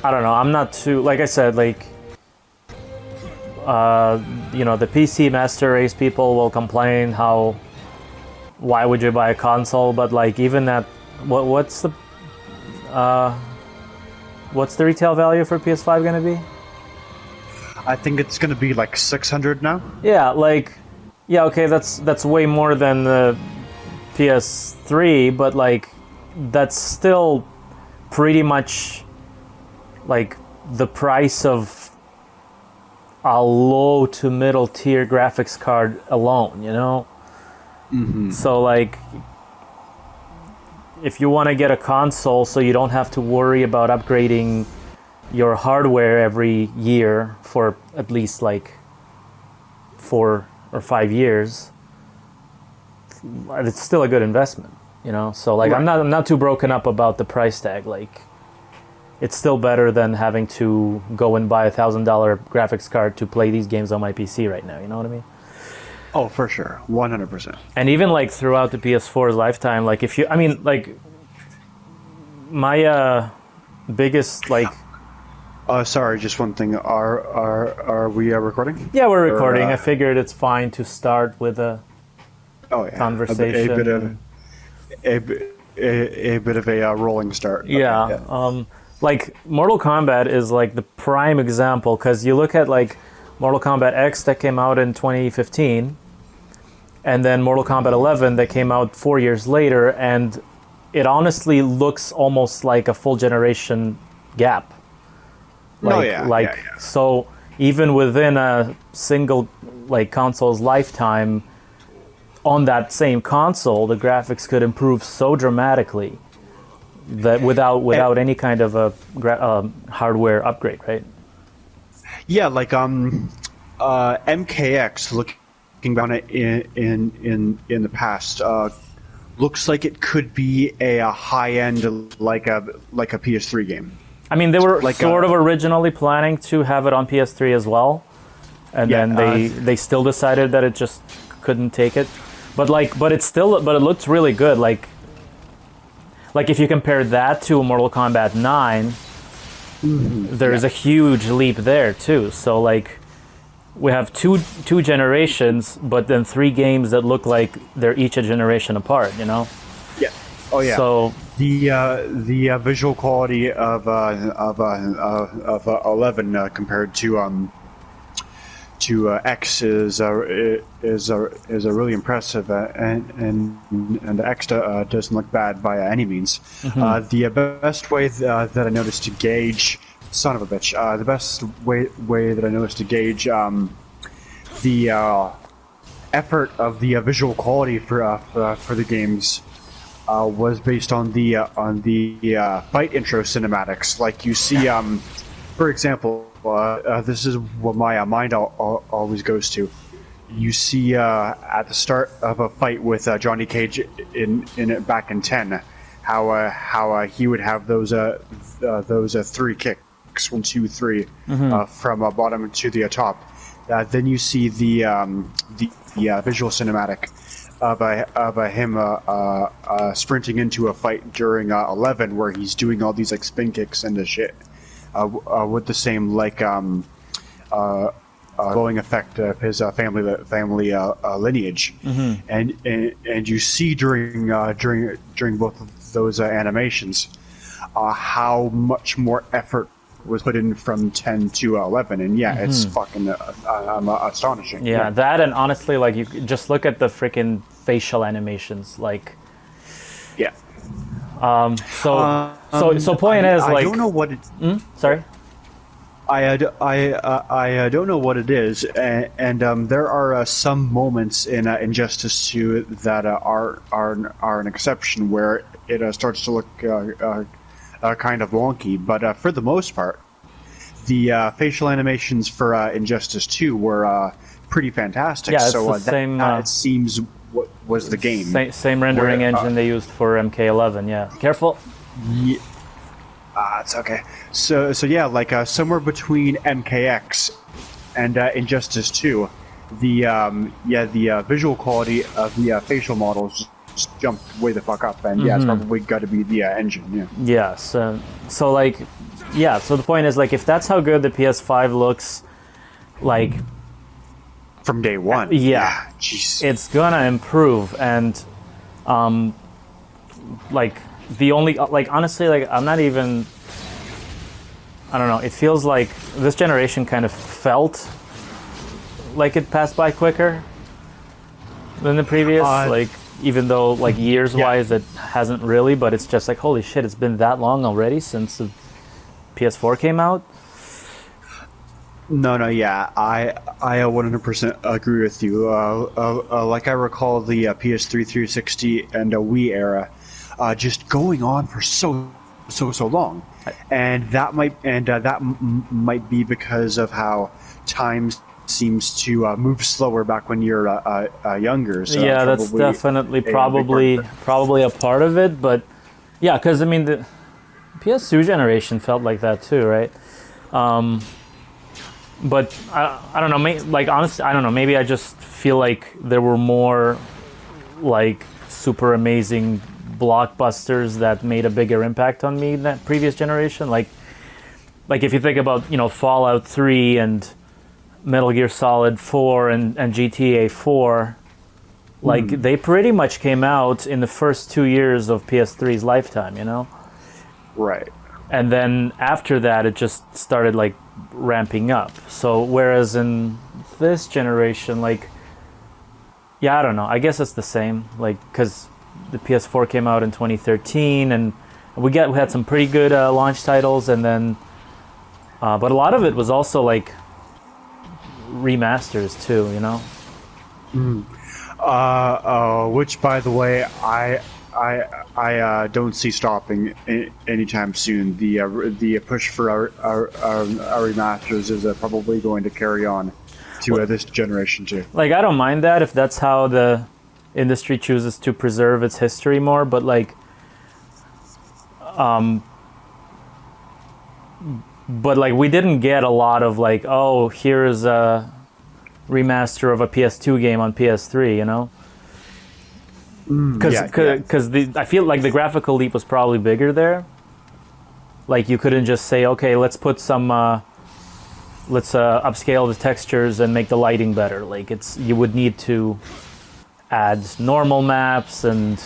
I don't know. I'm not too, like I said, like, the PC master race people will complain how, why would you buy a console? But like, even at, what's the retail value for PS5 gonna be? I think it's going to be like 600 now. Yeah, like, yeah, okay, that's way more than the PS3, but like, that's still pretty much like the price of a low to middle tier graphics card alone, you know? So like, if you want to get a console so you don't have to worry about upgrading your hardware every year for at least like 4 or 5 years, it's still a good investment, you know? So like, Right. I'm not too broken up about the price tag. Like, it's still better than having to go and buy $1,000 graphics card to play these games on my PC right now, you know what I mean? Oh, for sure. 100%. And even like throughout the PS4's lifetime, like if you, I mean, like my biggest like, Sorry, just one thing. Are we recording? yeah, we're recording. Or, I figured it's fine to start with a oh yeah, conversation. A bit of a rolling start. Okay, Yeah. Like Mortal Kombat is like the prime example, because you look at like Mortal Kombat X that came out in 2015, and then Mortal Kombat 11 that came out 4 years later, and it honestly looks almost like a full generation gap. Like, so even within a single like console's lifetime, on that same console, the graphics could improve so dramatically that without any kind of a hardware upgrade, right? Yeah, like MKX, looking down at in the past, looks like it could be a high end like a PS3 game. I mean, they were Like sort of originally planning to have it on PS3 as well, and then they still decided that it just couldn't take it. But it looks really good. Like if you compare that to Mortal Kombat 9, there's a huge leap there too. So like, we have two generations, but then 3 games that look like they're each a generation apart, you know? Yeah. Oh yeah. So the visual quality of 11 compared to X is really impressive, and X doesn't look bad by any means. The best way that I noticed to gauge, son of a bitch, the best way that I noticed to gauge the effort of the visual quality for the games was based on the fight intro cinematics. Like you see, for example, this is what my mind always goes to. You see at the start of a fight with Johnny Cage in it back in 10, how he would have those 3 kicks, 1, 2, 3, from bottom to the top. Then you see the visual cinematic of him sprinting into a fight during 11, where he's doing all these like spin kicks and the shit, with the same like glowing effect of his family lineage, and you see during both of those animations how much more effort was put in from 10 to 11, and it's fucking astonishing. yeah, that, and honestly, like, you just look at the freaking facial animations, like, so point is, like, I don't know what it. Sorry. I don't know what it is, and there are some moments in Injustice 2 that are an exception, where it starts to look kind of wonky, but for the most part, the facial animations for Injustice 2 were pretty fantastic. Yeah, it's so the same. it seems what was the game. Same rendering engine they used for MK11. Yeah, careful. Yeah. It's okay. So yeah, like somewhere between MKX and Injustice 2, the visual quality of the facial models just jumped way the fuck up, and it's probably got to be the engine. Yeah. Yes. So like, yeah. So the point is, like, if that's how good the PS5 looks, like, From day one. yeah, Jeez. it's gonna improve. And like the only like honestly, like I'm not even. I don't know. It feels like this generation kind of felt like it passed by quicker than the previous. Like, even though like years wise it hasn't really, but it's just like, holy shit, it's been that long already since the PS4 came out. No, yeah, I 100% agree with you. Like I recall the PS3, 360, and a Wii era, just going on for so long, and that might be because of how time seems to move slower back when you're younger. So Yeah, that's definitely probably a part of it. But yeah, because I mean the PS2 generation felt like that too, right? But I don't know. Like honestly, I don't know. Maybe I just feel like there were more like super amazing blockbusters that made a bigger impact on me than that previous generation. Like if you think about Fallout 3 and Metal Gear Solid 4 and GTA 4, like they pretty much came out in the first 2 years of PS3's lifetime, Right. And then after that, it just started like ramping up. So whereas in this generation, like, yeah, I don't know. I guess it's the same, like, because the PS4 came out in 2013, and we had some pretty good launch titles, and then, but a lot of it was also like remasters too, Which, by the way, I don't see stopping anytime soon. The push for our remasters is probably going to carry on to this generation too. Like, I don't mind that if that's how the industry chooses to preserve its history more, but like, we didn't get a lot of like, oh, here's a remaster of a PS2 game on PS3, Because I feel like the graphical leap was probably bigger there. Like, you couldn't just say, okay, let's put some, let's upscale the textures and make the lighting better. Like, you would need to add normal maps and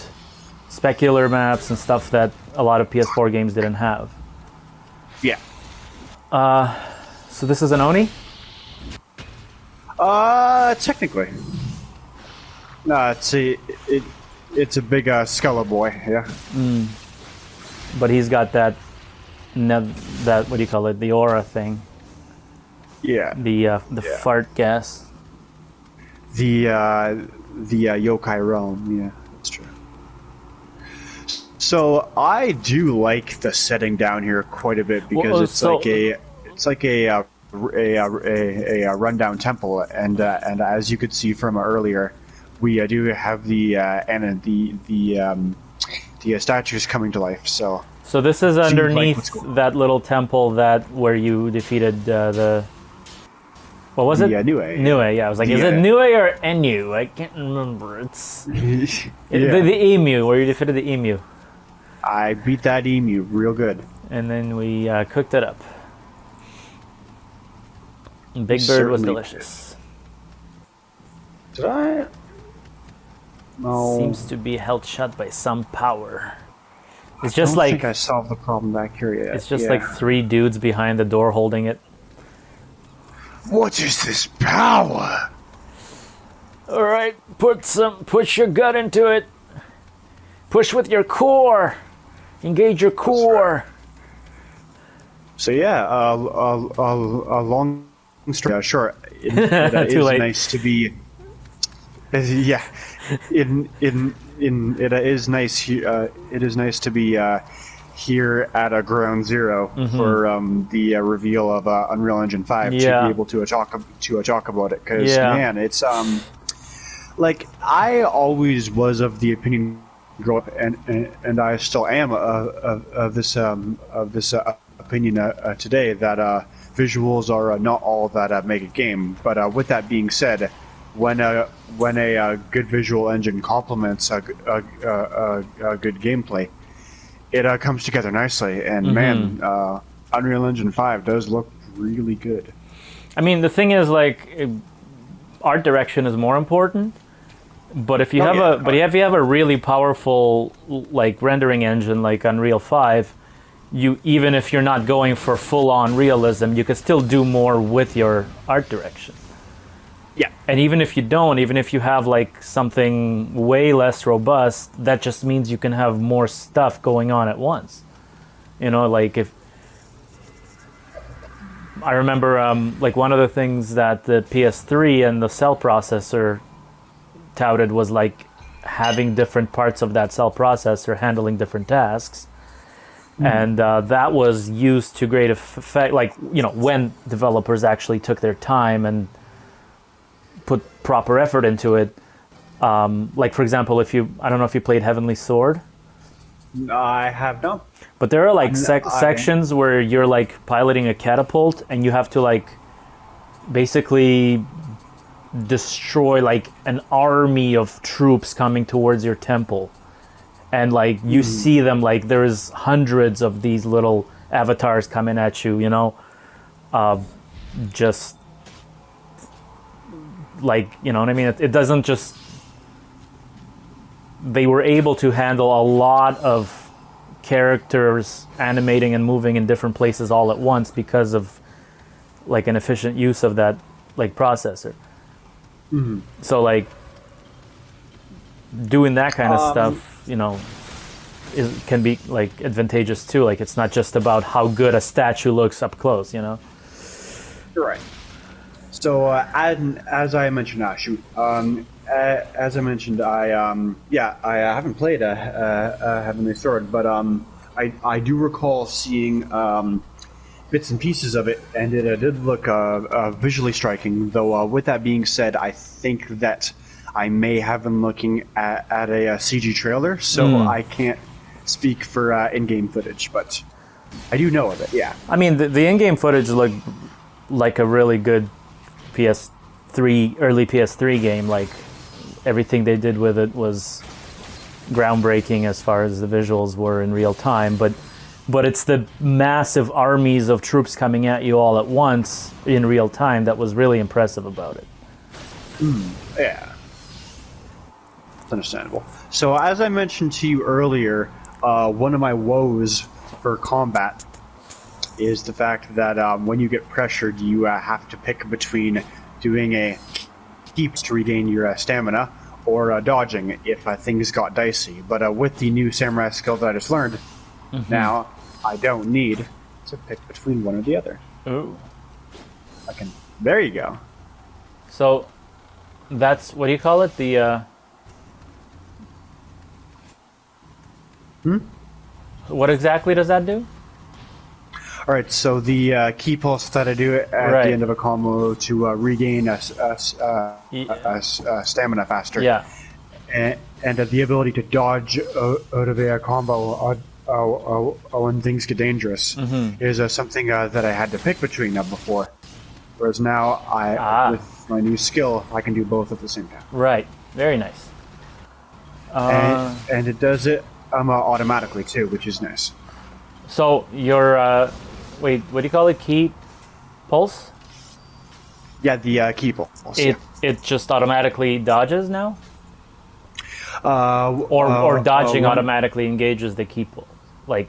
specular maps and stuff that a lot of PS4 games didn't have. Yeah. So this is an Oni? Technically. No, it's a big Sculla boy, yeah. But he's got that what do you call it? The aura thing. Yeah. The fart gas. The yokai realm, yeah, that's true. So I do like the setting down here quite a bit because it's like a rundown temple, and as you could see from earlier, we do have the statues coming to life. So this is underneath that little temple where you defeated the. What was it? Yeah, Nioh. Nioh, yeah. I was like, is it Nioh or Enu? I can't remember. It's the emu, where you defeated the emu. I beat that emu real good. And then we cooked it up. And Big Bird was delicious. Did I? No. Seems to be held shut by some power. It's I just don't like think I solved the problem back here yet. It's just like 3 dudes behind the door holding it. What is this power? All right, push your gut into it. Push with your core. Engage your core. So yeah, a long story short. It is nice to be. Yeah, it is nice. It is nice to be here at Ground Zero for the reveal of Unreal Engine 5 to be able to talk about it, because man, it's like I always was of the opinion, and I still am of this opinion today, that visuals are not all that make a game. But with that being said, when a good visual engine complements a good gameplay, it comes together nicely. And man, Unreal Engine 5 does look really good. I mean, the thing is, like, art direction is more important. But if you if you have a really powerful like rendering engine like Unreal 5, even if you're not going for full on realism, you can still do more with your art direction. Yeah. And even if you don't, even if you have like something way less robust, that just means you can have more stuff going on at once. You know, like if I remember like one of the things that the PS3 and the cell processor touted was like having different parts of that cell processor handling different tasks. And that was used to great effect, like, you know, when developers actually took their time and put proper effort into it. Like, for example, I don't know if you played Heavenly Sword. I have not. But there are like sections where you're like piloting a catapult and you have to like basically destroy like an army of troops coming towards your temple. And like you see them, like there's hundreds of these little avatars coming at you, you know, just like, you know what I mean? It doesn't just, they were able to handle a lot of characters animating and moving in different places all at once because of like an efficient use of that like processor. So like doing that kind of stuff, you know, can be like advantageous too. Like it's not just about how good a statue looks up close, you know. You're right. So as I mentioned, as I mentioned, I haven't played Heavenly Sword, but I do recall seeing bits and pieces of it, and it did look visually striking. Though with that being said, I think that I may have been looking at a CG trailer, so I can't speak for in-game footage, but I do know of it. Yeah. I mean, the in-game footage looked like a really good early PS3 game. Like everything they did with it was groundbreaking as far as the visuals were in real time, but it's the massive armies of troops coming at you all at once in real time that was really impressive about it. Yeah. It's understandable. So as I mentioned to you earlier, one of my woes for combat is the fact that when you get pressured, you have to pick between doing a keep to regain your stamina or dodging if things got dicey. But with the new samurai skill that I just learned, now I don't need to pick between one or the other. Ooh. There you go. So that's, what do you call it? The what exactly does that do? All right, so the key pulse that I do at the end of a combo to regain stamina faster. Yeah. And the ability to dodge out of a combo when things get dangerous is something that I had to pick between before. Whereas now, with my new skill, I can do both at the same time. Right. Very nice. And it does it automatically too, which is nice. So your wait, what do you call it? Key pulse? Yeah, the key pulse. It just automatically dodges now? Or dodging automatically engages the key pull? Like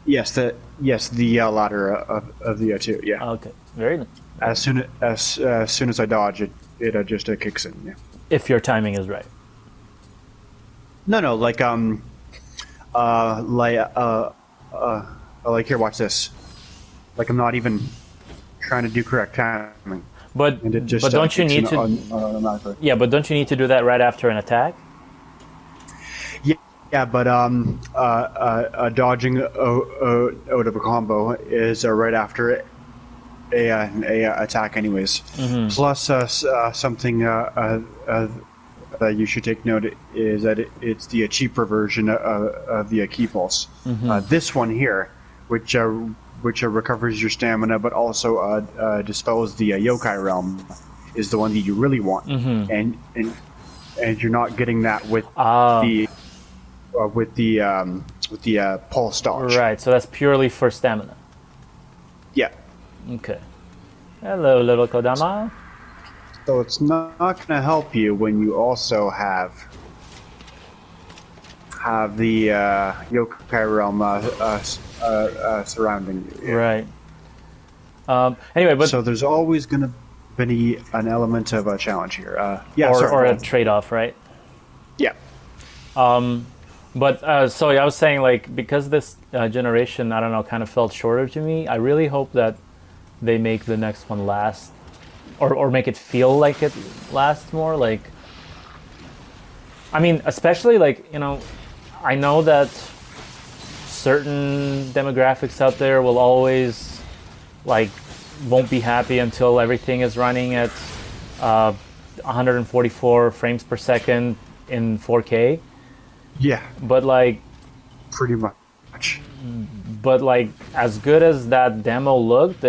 yes, the latter of the two. Yeah. Okay. Very nice. As soon as I dodge it, just kicks in. Yeah. If your timing is right. No, like like here, watch this. Like I'm not even trying to do correct timing. But don't you need to? Yeah, but don't you need to do that right after an attack? Yeah, but dodging out of a combo is right after a attack, anyways. Plus, something that you should take note is that it's the cheaper version of the key pulse. This one here, which recovers your stamina, but also dispels the yokai realm, is the one that you really want, and you're not getting that with the pulse dodge. Right. So that's purely for stamina. Yeah. Okay. Hello, little Kodama. So it's not going to help you when you also have the yokai realm surrounding you. Yeah. Right. Anyway, but So there's always going to be an element of a challenge here. or a trade-off, right? Yeah. But so I was saying, like, because this generation, I don't know, kind of felt shorter to me. I really hope that they make the next one last, or make it feel like it lasts more. Like, I mean, especially like, I know that certain demographics out there will always like won't be happy until everything is running at 144 frames per second in 4K. Yeah. But like, Pretty much. as good as that demo looked,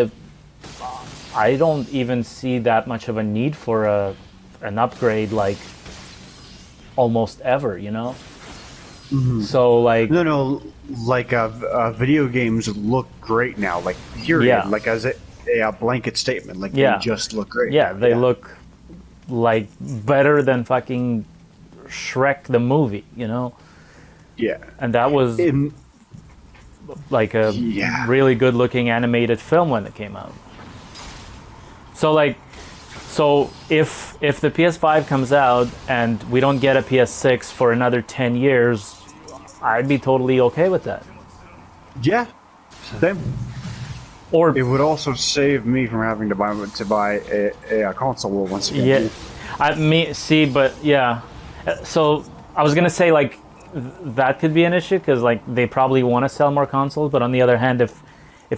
I don't even see that much of a need for an upgrade, like almost ever, So like, No, like video games look great now. Like period. Yeah. Like as a blanket statement. Like Yeah. they just look great. yeah, now. they look like better than fucking Shrek the movie, Yeah. And that was like a Yeah. really good looking animated film when it came out. So like, if the PS5 comes out and we don't get a PS6 for another 10 years, I'd be totally okay with that. Yeah. Same. Or It would also save me from having to buy a console once again. yeah. So I was gonna say like that could be an issue because like they probably want to sell more consoles, but on the other hand, if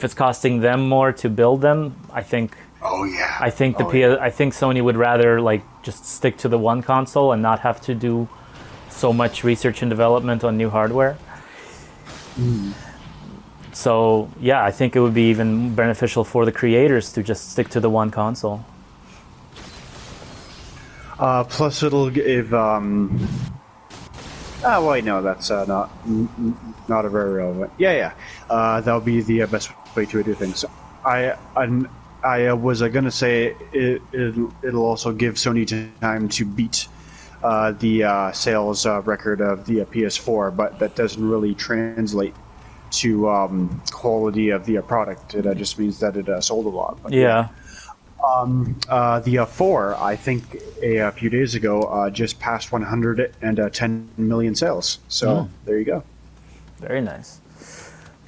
it's costing them more to build them, I think Oh yeah. I think I think Sony would rather like just stick to the one console and not have to do so much research and development on new hardware. So yeah, I think it would be even beneficial for the creators to just stick to the one console. Plus, it'll give. Oh wait, no, that's not a very relevant. Yeah. That'll be the best way to do things. I was gonna say it'll also give Sony time to beat the sales record of the PS4, but that doesn't really translate to quality of the product. It just means that it sold a lot. But, Yeah. The 4, I think, a few days ago, just passed 110 million sales. So there you go. Very nice.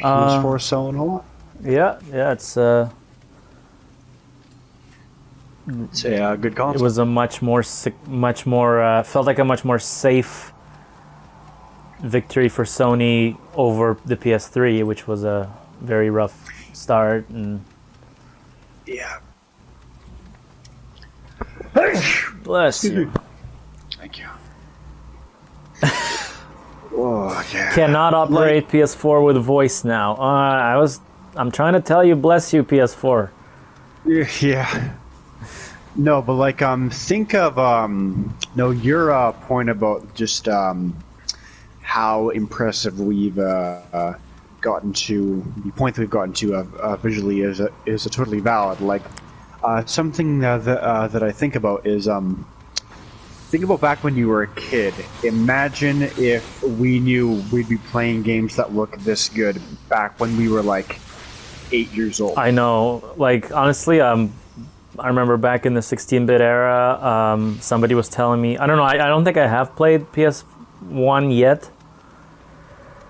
PS4 selling a lot. Yeah, it's It's a good console. it was a much more felt like a much more safe victory for Sony over the PS3, which was a very rough start. And Yeah. bless you. Thank you. Oh yeah. Cannot operate PS4 with voice now. I'm trying to tell you, bless you, PS4. Yeah. No, but like think of no, your point about just how impressive we've gotten to, the point that we've gotten to visually is a totally valid. Like something that I think about is think about back when you were a kid. Imagine if we knew we'd be playing games that look this good back when we were like 8 years old. I know. Like, honestly, I remember back in the 16-bit era, somebody was telling me, I don't know, I don't think I have played PS1 yet.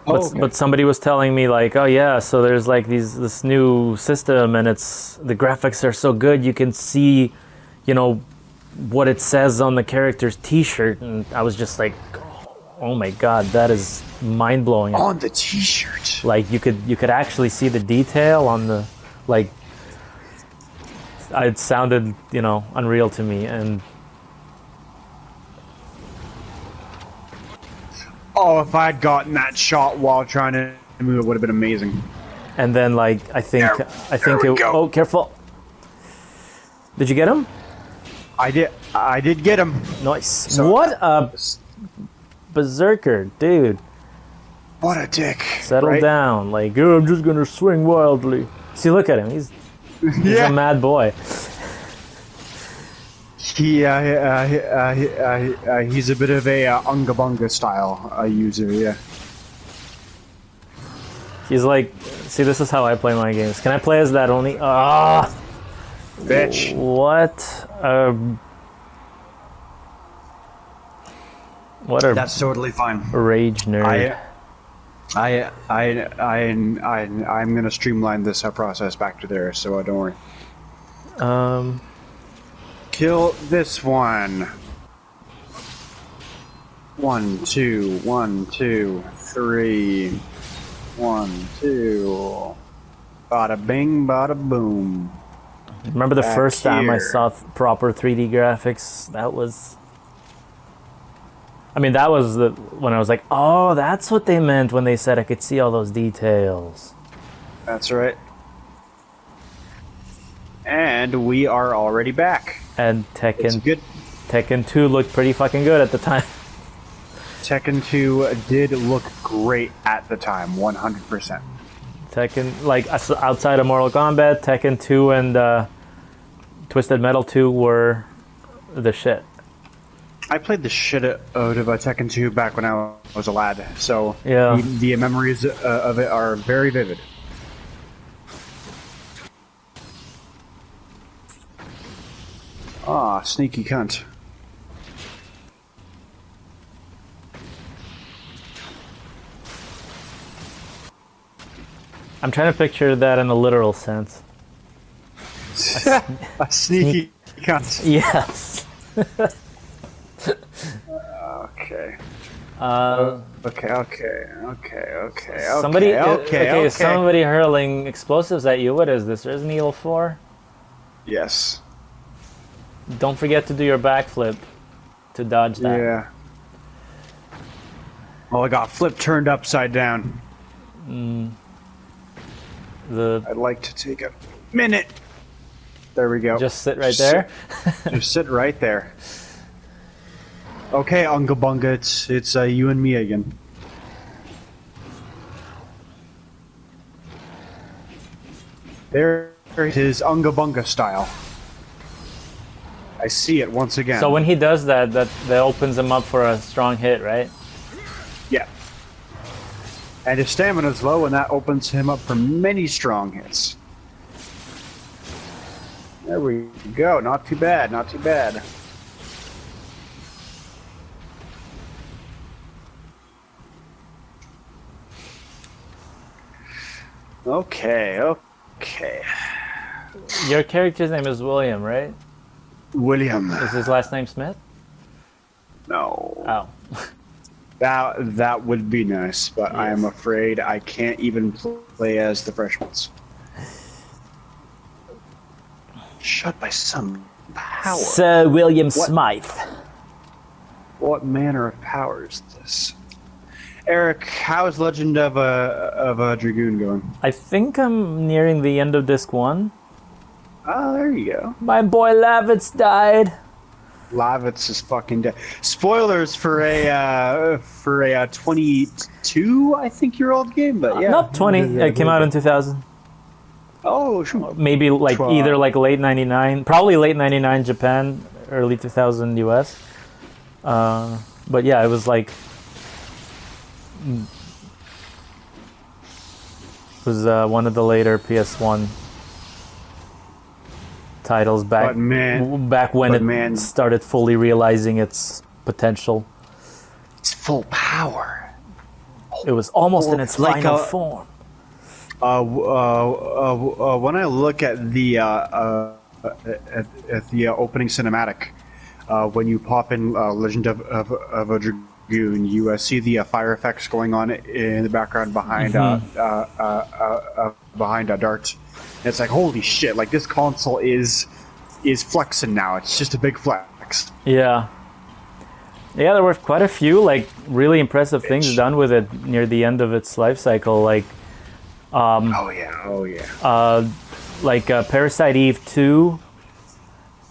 But somebody was telling me like, oh yeah, so there's like this new system and the graphics are so good you can see, what it says on the character's T-shirt, and I was just like, oh my god, that is mind blowing. On the T-shirt, like you could actually see the detail on the like. It sounded unreal to me, and oh, if I had gotten that shot while trying to move, it would have been amazing. and then like I think we go. oh, careful. Did you get him? I did get him. Nice. So- What a berserker, dude. What a dick. Settle right? down. Like, oh, I'm just gonna swing wildly. See, look at him. He's He's a mad boy. He's a bit of a Unga Bunga style user, yeah. He's like, see, this is how I play my games. Can I play as that only? Ah, Bitch. what? What a That's totally fine. rage nerd. I'm gonna streamline this process back to there, so don't worry. Kill this one. 1, 2, 1, 2, 3. 1, 2. Bada bing, bada boom. Remember the Back first time I here. saw proper 3D graphics? That was... I mean, that was when I was like, oh, that's what they meant when they said I could see all those details. That's right. And we are already back. And It's good. Tekken 2 looked pretty fucking good at the time. Tekken 2 did look great at the time, 100%. Tekken, like, outside of Mortal Kombat, Tekken 2 and Twisted Metal 2 were the shit. I played the shit out of Tekken 2 back when I was a lad, so Yeah. the memories of it are very vivid. Ah, sneaky cunt. I'm trying to picture that in a literal sense. A sneaky cunt. Yes. Okay. Okay. Somebody hurling explosives at you. What is this? Resident Evil 4? Yes. Don't forget to do your backflip to dodge that. Yeah. Oh, I got flipped turned upside down. I'd like to take a minute. There we go. Just sit right there. Just sit right there. Okay, Unga Bunga, it's you and me again. There it is, Unga Bunga style. I see it once again. So when he does that opens him up for a strong hit, right? Yeah. And his stamina's low, and that opens him up for many strong hits. There we go. Not too bad. Not too bad. Okay. Okay. Your character's name is William, right? William. Is his last name Smith? No. Oh. That would be nice, but Yes. I am afraid I can't even play as the fresh ones. Shut by some power. Sir William Smythe. What manner of power is this? Eric, how is Legend of a Dragoon going? I think I'm nearing the end of disc 1. Oh, there you go. My boy Lavitz died. Lavitz is fucking dead. Spoilers for a 22, I think, year old game, but yeah. Not 20. It came out in 2000. Oh, sure. Maybe like either like late 99, probably late 99 Japan, early 2000 US. But yeah, it was like it was one of the later PS1 titles back when it started fully realizing its potential. It's full power. It was almost in its final form. When I look at the opening cinematic, when you pop in Legend of a Dragoon, you see the fire effects going on in the background behind Dart. And it's like, holy shit! Like, this console is flexing now. It's just a big flex. Yeah. Yeah, there were quite a few like really impressive things done with it near the end of its life cycle, like. Parasite Eve 2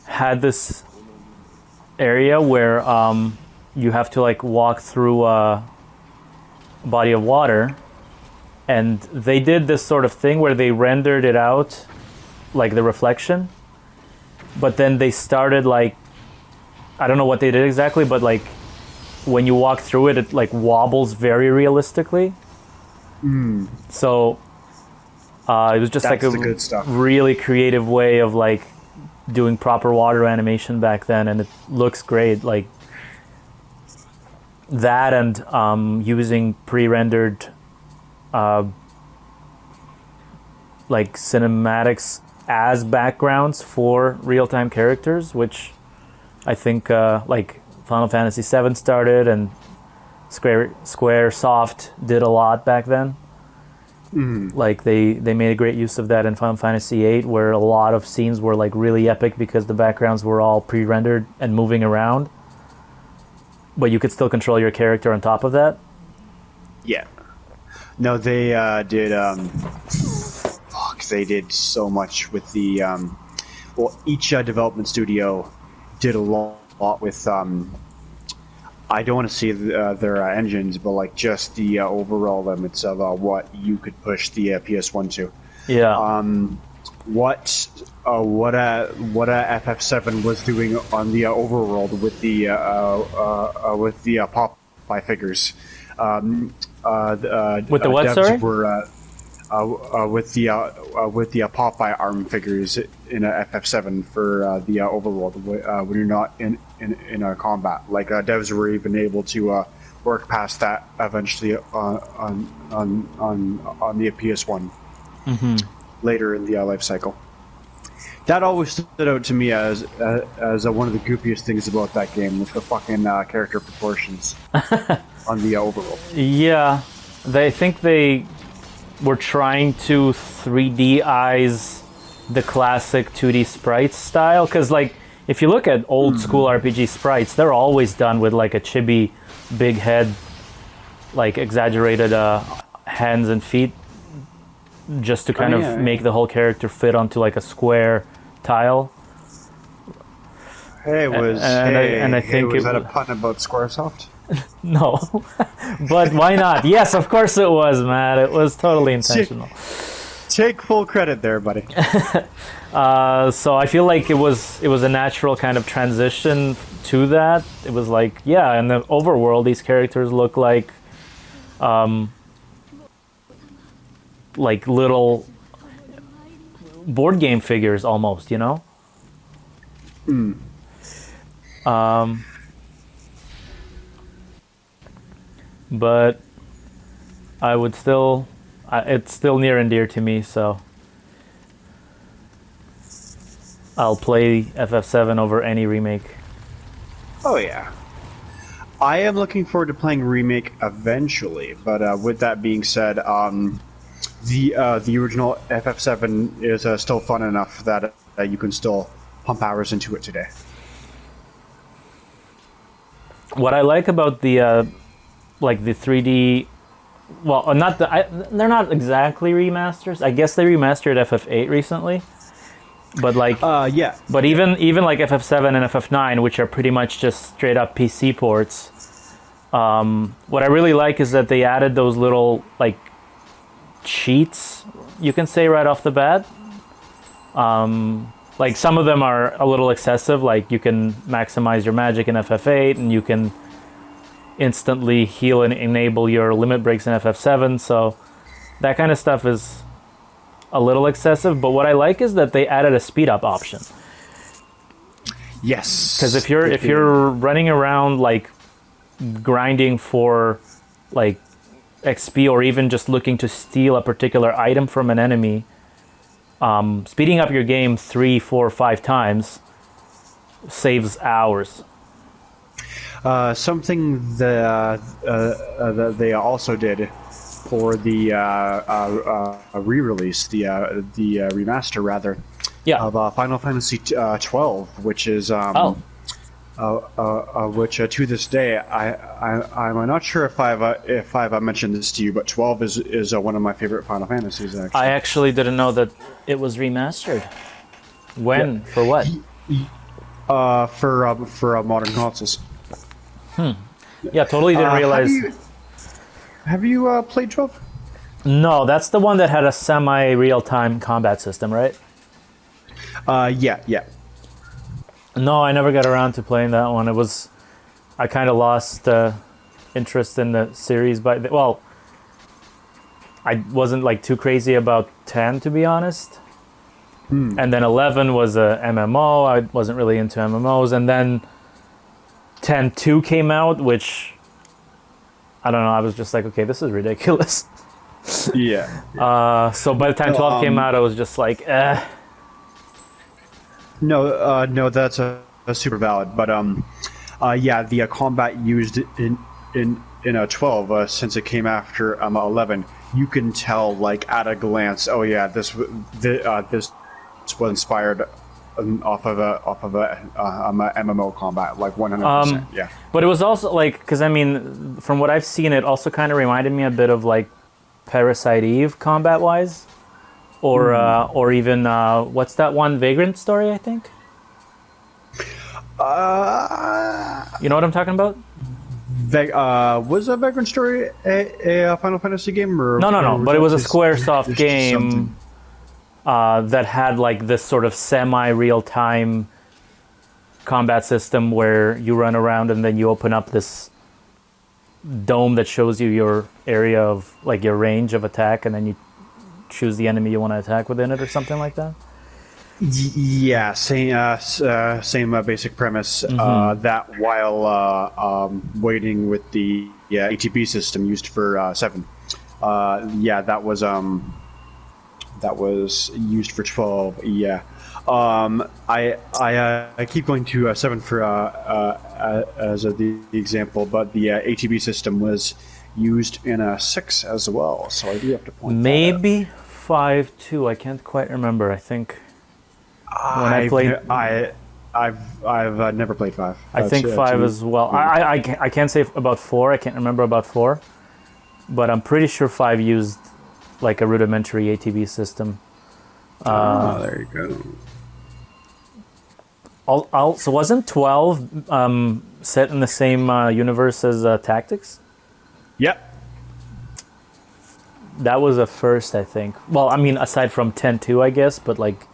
had this area where you have to like walk through a body of water, and they did this sort of thing where they rendered it out like the reflection, but then they started like, I don't know what they did exactly, but like when you walk through it, it like wobbles very realistically. So it was just That's like the good stuff. really creative way of like doing proper water animation back then, and it looks great. Like that, and using pre-rendered like cinematics as backgrounds for real-time characters, which I think like Final Fantasy VII started, and Squaresoft did a lot back then. Like they made a great use of that in Final Fantasy VIII, where a lot of scenes were like really epic because the backgrounds were all pre-rendered and moving around, but you could still control your character on top of that. Yeah. No, they did. They did so much with the. Well, each development studio did a lot with. I don't want to say their engines, but like just the overall limits of what you could push the PS1 to. Yeah. What FF7 was doing on the overworld with the Popeye figures. With the what, devs sorry? Were with the Popeye arm figures in FF7 for the overworld when you're not in a combat. Like devs were even able to work past that eventually on the PS1 later in the life cycle. That always stood out to me as one of the goofiest things about that game, with the fucking character proportions on the overworld. Yeah, I think they were trying to 3D-ize the classic 2D sprites style, because like if you look at old school RPG sprites, they're always done with like a chibi big head, like exaggerated hands and feet, just to kind of make the whole character fit onto like a square tile. Hey, was was that a pun about Squaresoft? No, but why not? Yes, of course it was, Matt. It was totally intentional. Take full credit there, buddy. So I feel like it was a natural kind of transition to that. It was like, yeah, in the overworld, these characters look like little board game figures almost, you know? But I would still, it's still near and dear to me, so I'll play FF7 over any remake. Oh yeah. I am looking forward to playing Remake eventually, but with that being said, the original FF7 is still fun enough that you can still pump hours into it today. What I like about the like the 3D, well, they're not exactly remasters. I guess they remastered FF8 recently, but like yeah. But even like FF7 and FF9, which are pretty much just straight up PC ports, what I really like is that they added those little like cheats, you can say, right off the bat. Like some of them are a little excessive, like you can maximize your magic in FF8 and you can instantly heal and enable your limit breaks in FF7, so that kind of stuff is a little excessive, but what I like is that they added a speed up option. Yes. Because if you're running around like grinding for like XP, or even just looking to steal a particular item from an enemy, speeding up your game 3, 4, 5 times saves hours. Something that they also did for the re-release, the remaster rather, of Final Fantasy 12, which is which to this day I'm not sure if I've mentioned this to you, but 12 is one of my favorite Final Fantasies. Actually, I actually didn't know that it was remastered. When? Yeah. For what? For modern consoles. Yeah, totally didn't realize. Have you played 12? No, that's the one that had a semi-real-time combat system, right? Yeah, yeah. No, I never got around to playing that one. I kind of lost interest in the series, but well, I wasn't like too crazy about 10 to be honest. And then 11 was a MMO. I wasn't really into MMOs, and then 10.2 came out, which I don't know. I was just like, okay, this is ridiculous. Yeah. So by the time 12 came out, I was just like, eh. No, that's a super valid. But yeah, the combat used in a 12 since it came after 11, you can tell like at a glance. Oh yeah, this was inspired off of a MMO combat, like 100%. Yeah. But it was also like, because I mean, from what I've seen, it also kind of reminded me a bit of like Parasite Eve combat wise, or even what's that one Vagrant story? I think. You know what I'm talking about? Was a Vagrant Story a Final Fantasy game? Or, No. But it was a Squaresoft just game that had like this sort of semi-real-time combat system where you run around and then you open up this dome that shows you your area of like your range of attack, and then you choose the enemy you want to attack within it or something like that. Yeah, same basic premise. That while waiting with the ATB system used for 7. Yeah, that was used for 12. Yeah. I keep going to 7 for as the example, but the ATB system was used in 6 as well. So I do have to point maybe 5 too. I can't quite remember. I think when I played, I've never played 5. I think 5 as well. I can't say about 4. I can't remember about 4, but I'm pretty sure 5 used like a rudimentary ATB system. There you go. So wasn't 12 set in the same universe as Tactics? Yep. That was a first, I think. Well, I mean, aside from 10.2, I guess, but like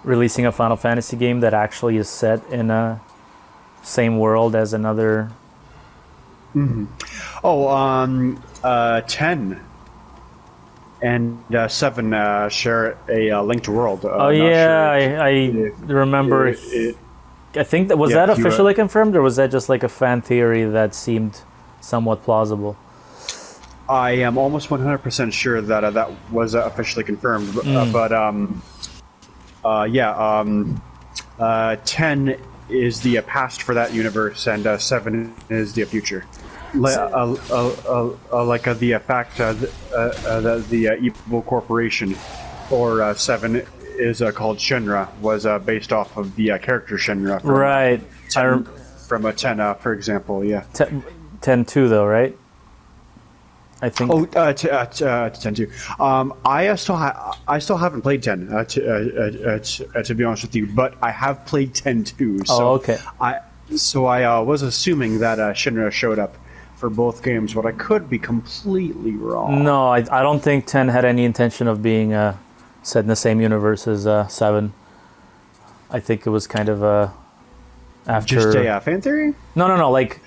releasing a Final Fantasy game that actually is set in a same world as another. Oh, 10 and 7 share a linked world. Oh yeah, sure I remember. I think that was that officially confirmed, or was that just like a fan theory that seemed somewhat plausible? I am almost 100% sure that that was officially confirmed, but 10 is the past for that universe, and 7 is the future. Like the fact that the evil corporation, or 7 is called Shinra, was based off of the character Shinra. From, right. 10, from a 10, for example, yeah. 10.2 though, right? I think. 10.2. I still haven't played 10. To be honest with you, but I have played 10.2. So okay. I was assuming that Shinra showed up for both games, but I could be completely wrong. No, I don't think 10 had any intention of being set in the same universe as 7. I think it was kind of after. Just a fan theory? No. Like,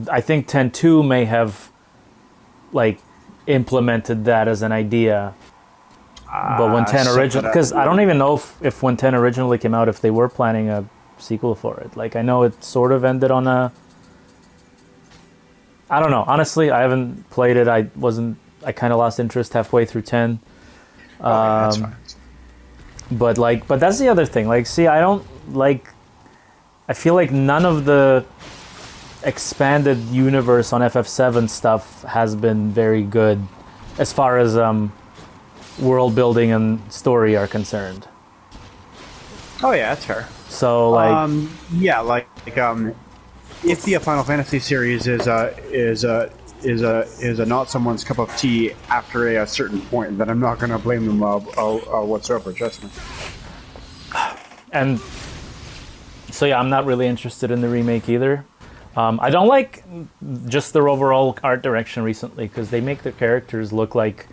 I think 10.2 may have like implemented that as an idea, but when 10 originally, because I don't even know if when 10 originally came out, if they were planning a sequel for it. Like, I know it sort of ended on a. I don't know. Honestly, I haven't played it. I kind of lost interest halfway through 10. That's fine. But that's the other thing. Like, see, I feel like none of the expanded universe on FF7 stuff has been very good as far as world building and story are concerned. Oh yeah, that's fair. So like if the Final Fantasy series is not someone's cup of tea after a certain point, then I'm not going to blame them whatsoever. Trust me. And so yeah, I'm not really interested in the remake either. I don't like just their overall art direction recently, because they make their characters look like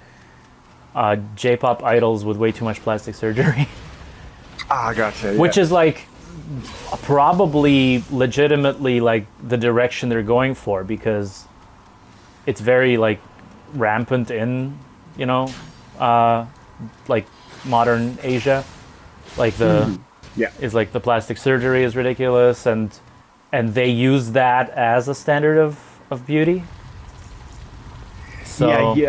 J-pop idols with way too much plastic surgery. Gotcha. which is like probably legitimately like the direction they're going for, because it's very like rampant in, you know, like modern Asia. Like yeah. is like the plastic surgery is ridiculous, and they use that as a standard of beauty. So You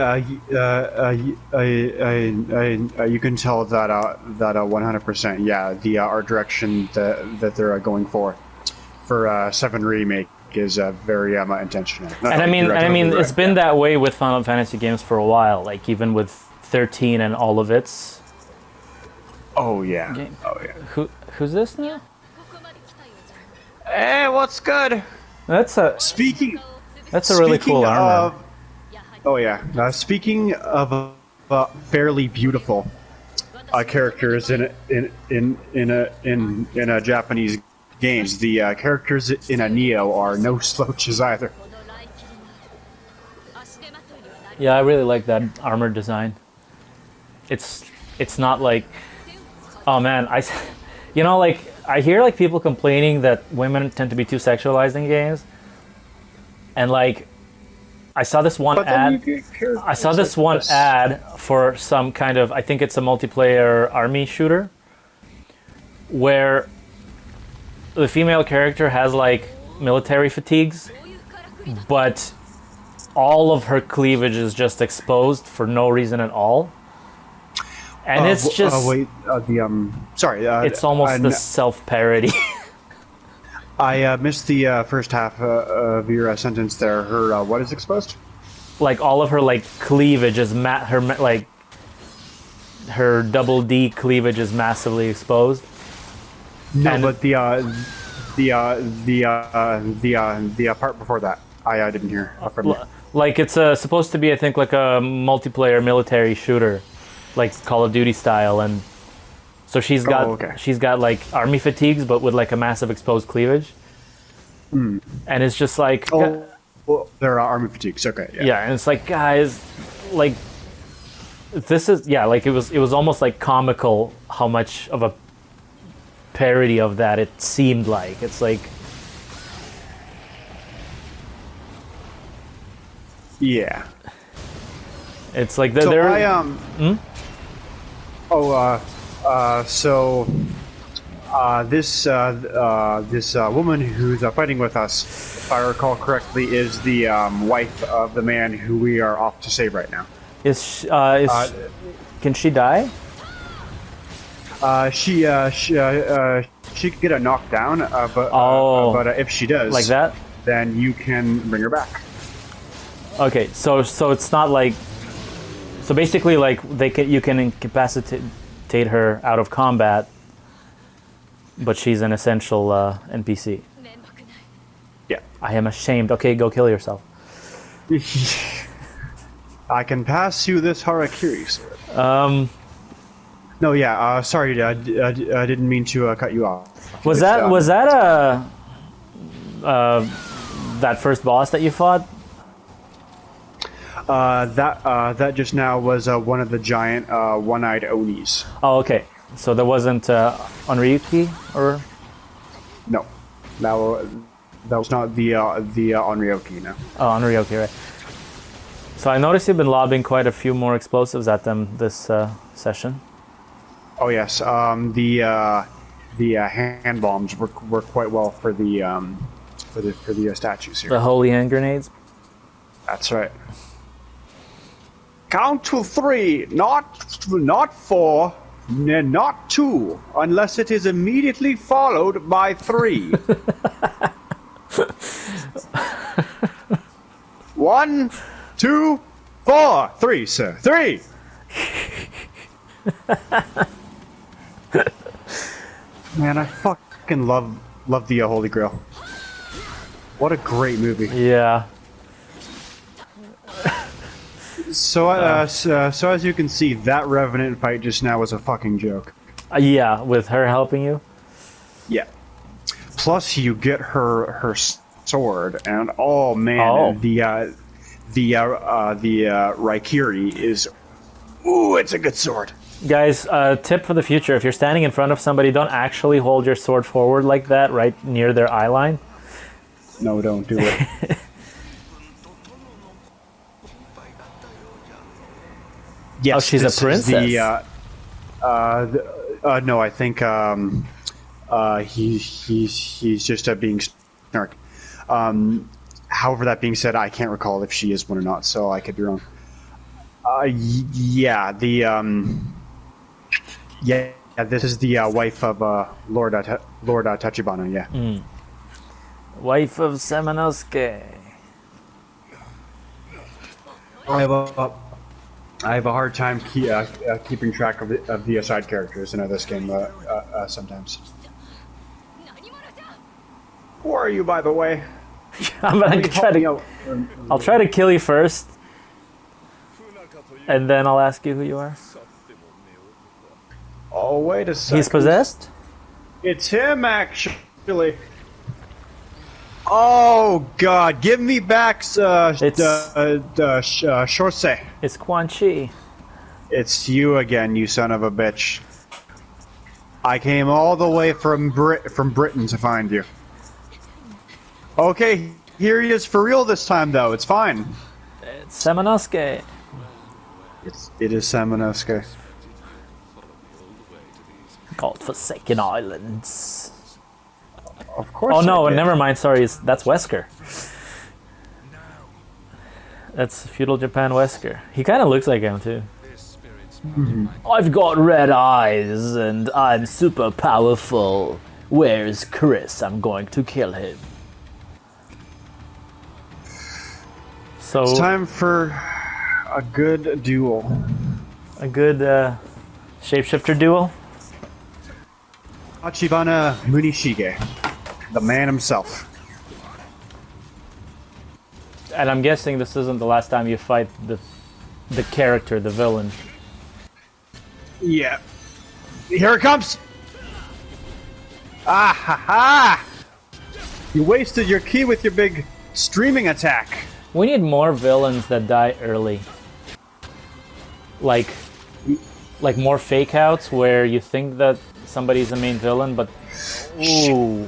can tell that 100%. Yeah, the art direction that they're going for 7 remake is very intentional. and I mean it's been that way with Final Fantasy games for a while, like even with 13 and all of its. Oh yeah. Game. Oh yeah. Who's this now? Hey, what's good? That's a really cool armor. Oh yeah. Speaking of fairly beautiful characters in a Japanese games, the characters in a Nioh are no slouches either. Yeah, I really like that armor design. It's not like, oh man, you know, like I hear like people complaining that women tend to be too sexualized in games, and like I saw this one ad. I saw this one ad for some kind of, I think it's a multiplayer army shooter, where the female character has like military fatigues, but all of her cleavage is just exposed for no reason at all. And it's just sorry. it's almost the self-parody. I missed the first half of your sentence there. Her what is exposed? Like all of her like cleavage is her double D cleavage is massively exposed. No, and but the part before that, I didn't hear from you. Like it's supposed to be, I think, like a multiplayer military shooter, like Call of Duty style, and so she's got like army fatigues, but with like a massive exposed cleavage, and it's just like well, there are army fatigues. Okay, yeah, and it's like, guys, like this is like it was almost like comical how much of a parody of that it seemed like. It's like, yeah, it's like so they're this woman who's fighting with us, if I recall correctly, is the wife of the man who we are off to save right now. Can she die? She could get a knockdown, but if she does, like that, then you can bring her back. Okay, so it's not like, so basically like you can incapacitate her out of combat, but she's an essential NPC. Yeah. I am ashamed. Okay, go kill yourself. I can pass you this harakiri sword. No, yeah. Sorry, I didn't mean to cut you off. Was that that first boss that you fought? That just now was one of the giant one-eyed Onis. Oh, okay. So there wasn't Onryuki, or no, that was not the Onryoki. No. Oh, Onryuki, right. So I noticed you've been lobbing quite a few more explosives at them this session. Oh yes, the hand bombs work quite well for the statues here. The holy hand grenades. That's right. Count to 3, not 4, not 2, unless it is immediately followed by 3. 1, 2, 4, 3, sir. 3. Man, I fucking love the Holy Grail. What a great movie. Yeah. So as you can see, that Revenant fight just now was a fucking joke. Yeah, with her helping you. Yeah. Plus, you get her sword, and oh man, the Raikiri is, ooh, it's a good sword. Guys, tip for the future: if you're standing in front of somebody, don't actually hold your sword forward like that, right near their eye line. No, don't do it. Yes, Oh, she's a this is princess. No, I think he's just being snark. However, that being said, I can't recall if she is one or not, so I could be wrong. Yeah, yeah, this is the wife of Lord Tachibana. Yeah. Wife of Semenosuke. I have a hard time keeping track of the side characters in this game sometimes. Who are you, by the way? I'm gonna try to. I'll try to kill you first, and then I'll ask you who you are. Oh, wait a second. He's possessed? It's him, actually. Oh God! Give me back Shorsei. It's Quan Chi. It's you again, you son of a bitch. I came all the way from Britain to find you. Okay, here he is for real this time, though. It's fine. It's Semenosuke. It is Semenosuke. Called Forsaken Islands. Of course. Oh no, never mind. Sorry, that's Wesker. That's feudal Japan Wesker. He kind of looks like him too. I've got red eyes and I'm super powerful. Where's Chris? I'm going to kill him. So it's time for a good duel. A good shapeshifter duel. Tachibana Munishige, the man himself. And I'm guessing this isn't the last time you fight the character, the villain. Yeah. Here it comes! Ah ha ha! You wasted your key with your big streaming attack. We need more villains that die early. Like more fake outs where you think that somebody's the main villain, but ooh,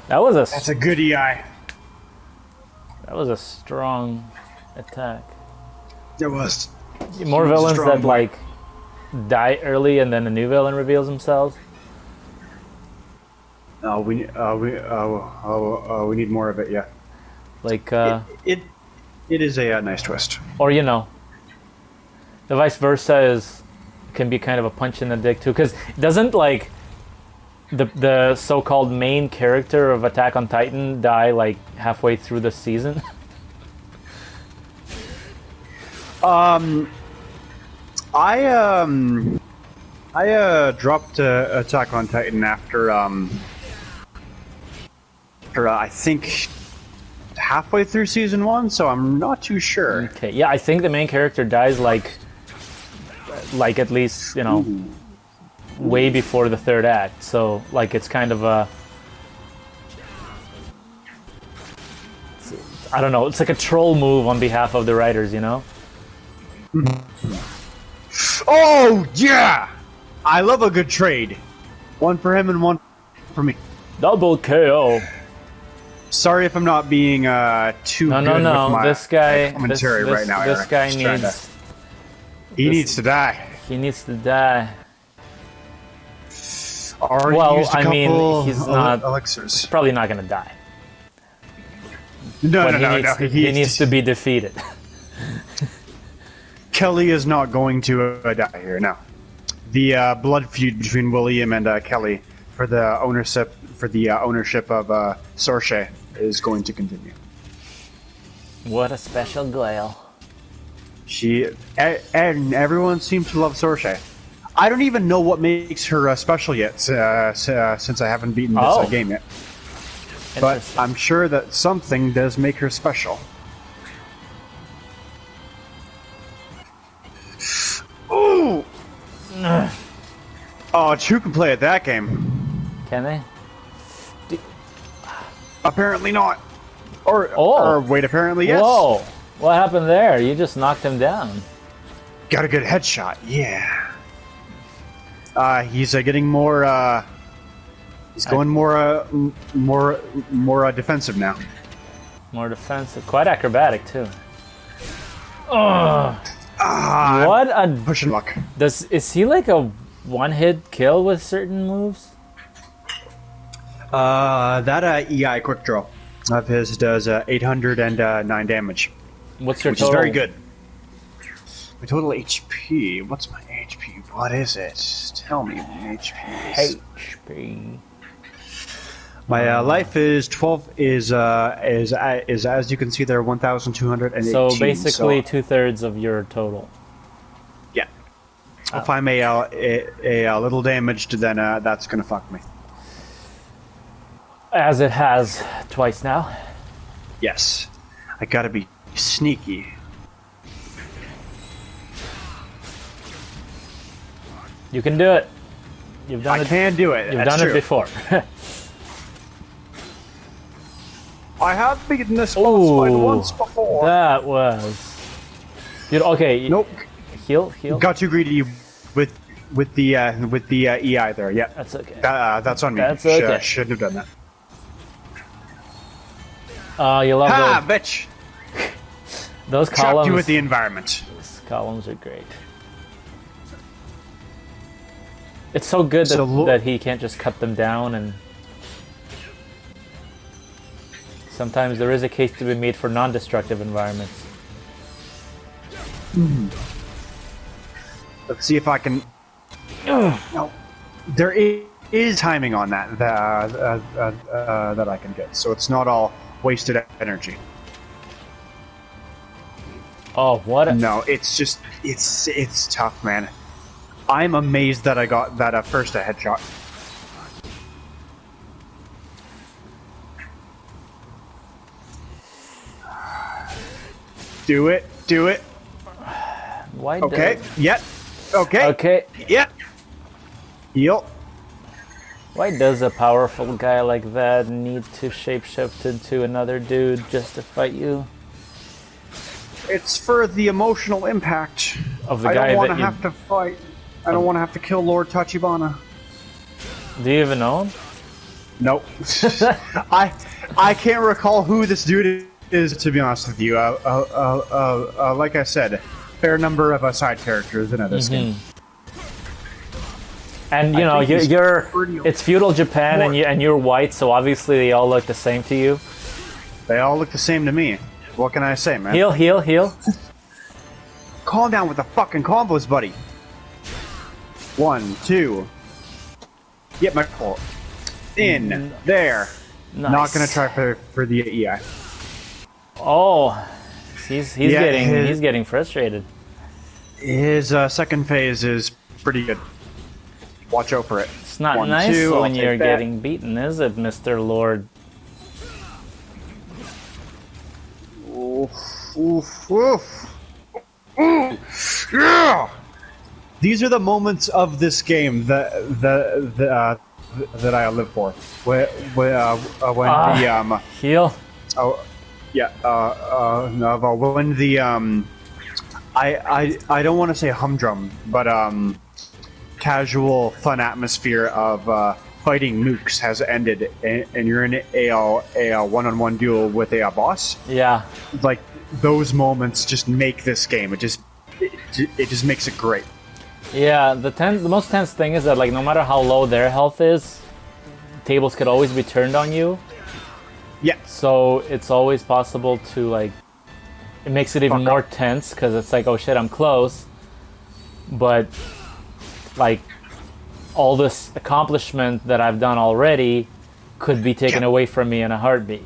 That's a good EI. That was a strong attack. It was. More villains that like die early and then a new villain reveals themselves. We need more of it. Yeah. Like it is a nice twist. or you know, the vice versa can be kind of a punch in the dick too, because doesn't like the so-called main character of Attack on Titan die like halfway through the season? I dropped Attack on Titan after I think halfway through season 1, so I'm not too sure. Okay, yeah, I think the main character dies like at least, you know, way before the third act. So like it's kind of a, I don't know, it's like a troll move on behalf of the writers, you know? Oh yeah! I love a good trade. One for him and one for me. Double KO. Sorry if I'm not being too good with my this guy, commentary right now. This Eric. guy Just he needs to die. He needs to die. Already Well, used a I couple mean, he's not. elixirs. He's probably not gonna die. No, But no. he needs to be defeated. Kelly is not going to die here. No, the blood feud between William and Kelly for the ownership of Sorche is going to continue. What a special girl. And everyone seems to love Sorche. I don't even know what makes her special yet, since I haven't beaten this game yet. But I'm sure that something does make her special. Ooh! Oh, who can play at that game? Can they? Apparently not. Or wait, apparently yes. Whoa! What happened there? You just knocked him down. Got a good headshot, yeah. He's getting more. He's going more defensive now. More defensive. Quite acrobatic, too. Oh! What a... Pushing luck. Is he like a one-hit kill with certain moves? That EI quick draw of his does 809 damage. What's your which total? is very good. My total HP. What's my HP? What is it? Tell me what my HP is. HP. My life is 12. Is as you can see there 1,218. So basically 2/3 of your total. Yeah. If I'm a little damaged, then that's gonna fuck me. As it has twice now. Yes. I gotta be sneaky. You can do it. You've done I it. can do it. You've That's done true. it before. I have beaten this boss fight Ooh, once before. that was. Dude, okay. Nope. Heal. Got too greedy with the EI there. Yeah. That's okay. That's on me. That's okay. Shouldn't have done Oh, you love that. Bitch. those Trapped columns. you with the environment. Those columns are great. It's so good that he can't just cut them down, and sometimes there is a case to be made for non-destructive environments. Let's see if I can. No, there is timing on that that I can get, so it's not all wasted energy. Oh, what? No, it's just it's tough, man. I'm amazed that I got that first headshot. Do it. Why? Okay. Yep. Okay. Okay. Yep. Heal. Why does a powerful guy like that need to shapeshift into another dude just to fight you? It's for the emotional impact Of the I guy don't want that to you... have to fight. I don't want to have to kill Lord Tachibana. Do you even know him? Nope. I can't recall who this dude is, to be honest with you. Like I said, fair number of side characters in this game. And you know, it's feudal Japan, and you're white, so obviously they all look the same to you. They all look the same to me. What can I say, man? Heal. Calm down with the fucking combos, buddy. 1, 2. Get my fault. In there. Nice. Not gonna try for the EI. Oh, he's getting frustrated. His second phase is pretty good. Watch out for it. It's not 1, nice 2, when I'll you're take that. getting beaten, is it, Mr. Lord? Oof. Yeah! These are the moments of this game that I live for. When the Heal. oh yeah no, when the I don't want to say humdrum, but casual fun atmosphere of fighting mooks has ended, and you're in a one-on-one duel with a boss. Yeah. Like, those moments just make this game. It just makes it great. Yeah, the most tense thing is that, like, no matter how low their health is, tables could always be turned on you. Yeah. So it's always possible to, like, it makes it even more tense because it's like, oh shit, I'm close. But, like, all this accomplishment that I've done already could be taken away from me in a heartbeat.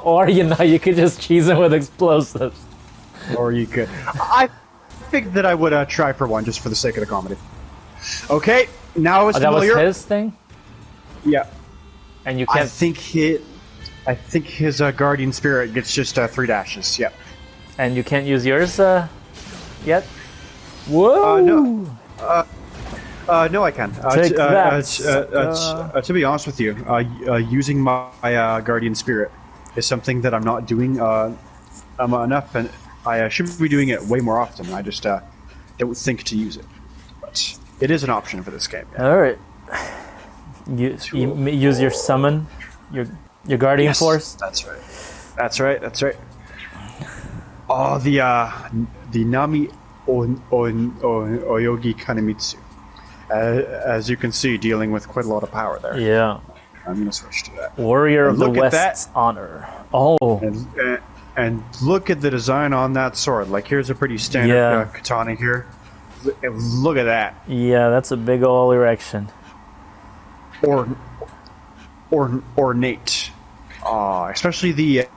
Or, you know, you could just cheese him with explosives. Or you could. I think that I would try for one just for the sake of the comedy. Okay, now it's familiar. That was his thing? Yeah. And you can't... I think his guardian spirit gets just 3 dashes. Yep. And you can't use yours yet? Whoa! No, I can. Take that, to be honest with you, using my guardian spirit is something that I'm not doing enough I should be doing it way more often. I just don't think to use it. But it is an option for this game. Yeah. All right. You use your summon, your guardian force. That's right. That's right. That's right. Oh, the Nami Oyogi Kanemitsu. As you can see, dealing with quite a lot of power there. Yeah. I'm gonna switch to that. Warrior of the West's honor. Oh. And look at the design on that sword. Like, here's a pretty standard katana here. Look at that. Yeah, that's a big ol' erection. Ornate. Especially the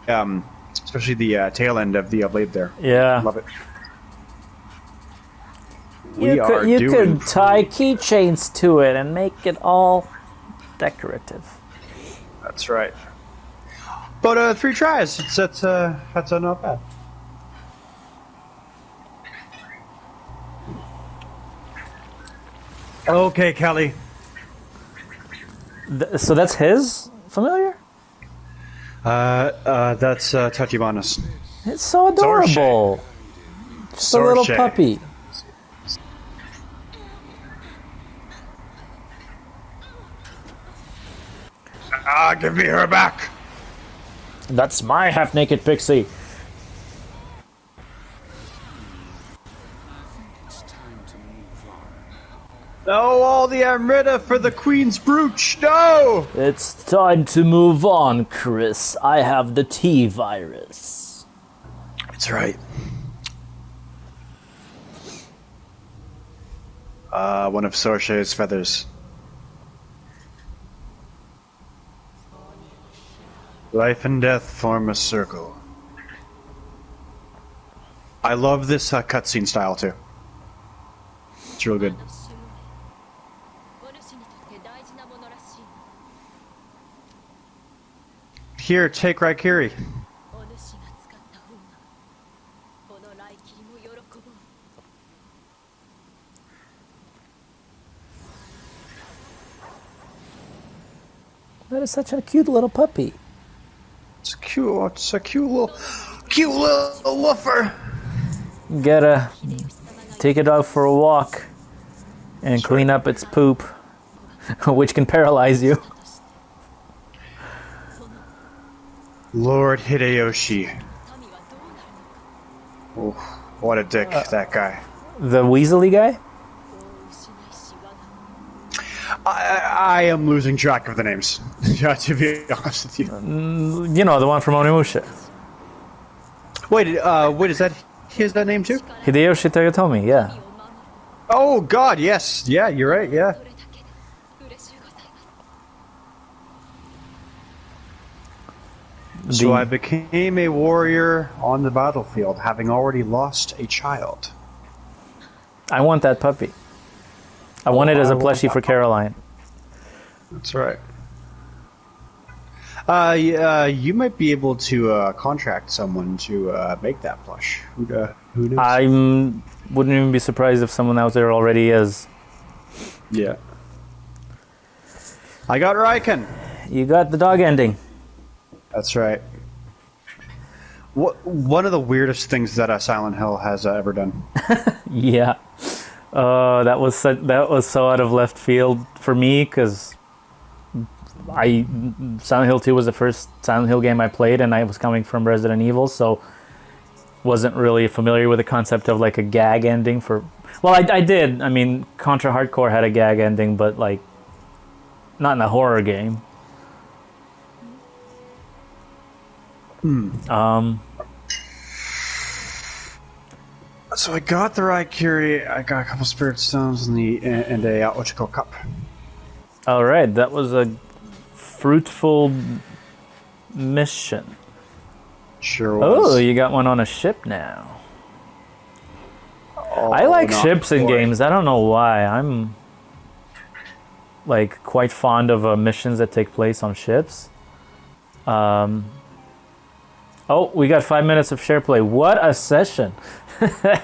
tail end of the blade there. Yeah. Love it. You could tie keychains to it and make it all decorative. That's right. But 3 tries. That's not bad. Okay, Kelly. So that's his familiar? That's Tachibana's. It's so adorable. Just a little puppy. Give me her back. That's my half-naked pixie. No, all the Amrita for the Queen's brooch. No! It's time to move on, Chris. I have the T-virus. That's right. One of Sorce's feathers. Life and death form a circle. I love this cutscene style too. It's real good. Here, take Raikiri. That is such a cute little puppy. It's cute. It's a cute little woofer. Gotta take it out for a walk and clean up its poop, which can paralyze you. Lord Hideyoshi. Oh, what a dick, that guy. The Weasley guy? I am losing track of the names, yeah, to be honest with you. You know, the one from Onimusha. Wait, is that his name too? Hideyoshi Toyotomi, yeah. Oh God, yes, yeah, you're right, yeah. So I became a warrior on the battlefield, having already lost a child. I want that puppy. I want it as a plushie for Caroline. That's right. You might be able to contract someone to make that plush. Who knows? I wouldn't even be surprised if someone out there already is. Yeah. I got Raiken. You got the dog ending. That's right. One of the weirdest things that Silent Hill has ever done. Yeah. That was so out of left field for me because Silent Hill 2 was the first Silent Hill game I played, and I was coming from Resident Evil, so wasn't really familiar with the concept of like a gag ending for. Well, I did. I mean, Contra Hardcore had a gag ending, but like not in a horror game. So I got the Raikiri, I got a couple Spirit Stones and a Ochiko Cup. All right, that was a fruitful mission. Sure was. Oh, you got one on a ship now. Oh, I like ships in games. I don't know why. I'm like quite fond of missions that take place on ships. Oh, we got 5 minutes of share play. What a session! That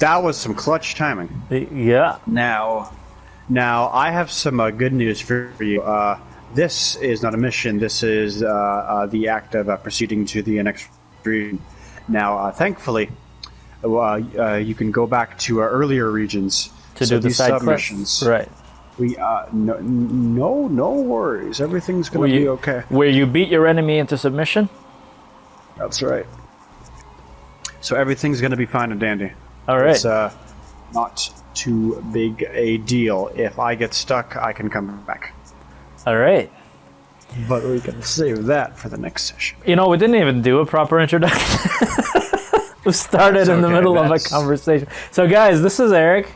was some clutch timing. Yeah. Now I have some good news for you. This is not a mission. This is the act of proceeding to the next region. Now, thankfully, you can go back to earlier regions To do the these side submissions. quests. Right. We no worries. Everything's gonna be okay. Where you beat your enemy into submission? That's right. So everything's gonna be fine and dandy. All right. It's not too big a deal. If I get stuck, I can come back. All right. But we can save that for the next session. You know, we didn't even do a proper introduction. We started in the middle of a conversation. So, guys, this is Eric.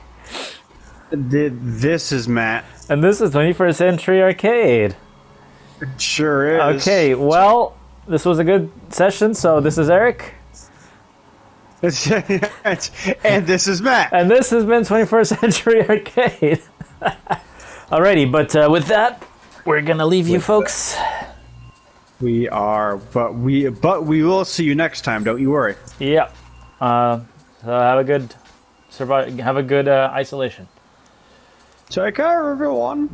This is Matt. And this is 21st Century Arcade. It sure is. Okay, well, this was a good session. So, this is Eric. And this is Matt. And this has been 21st Century Arcade. Alrighty, but with that, we're going to leave you folks. We are, but we will see you next time. Don't you worry. Yep. So have a good isolation. Take care, everyone.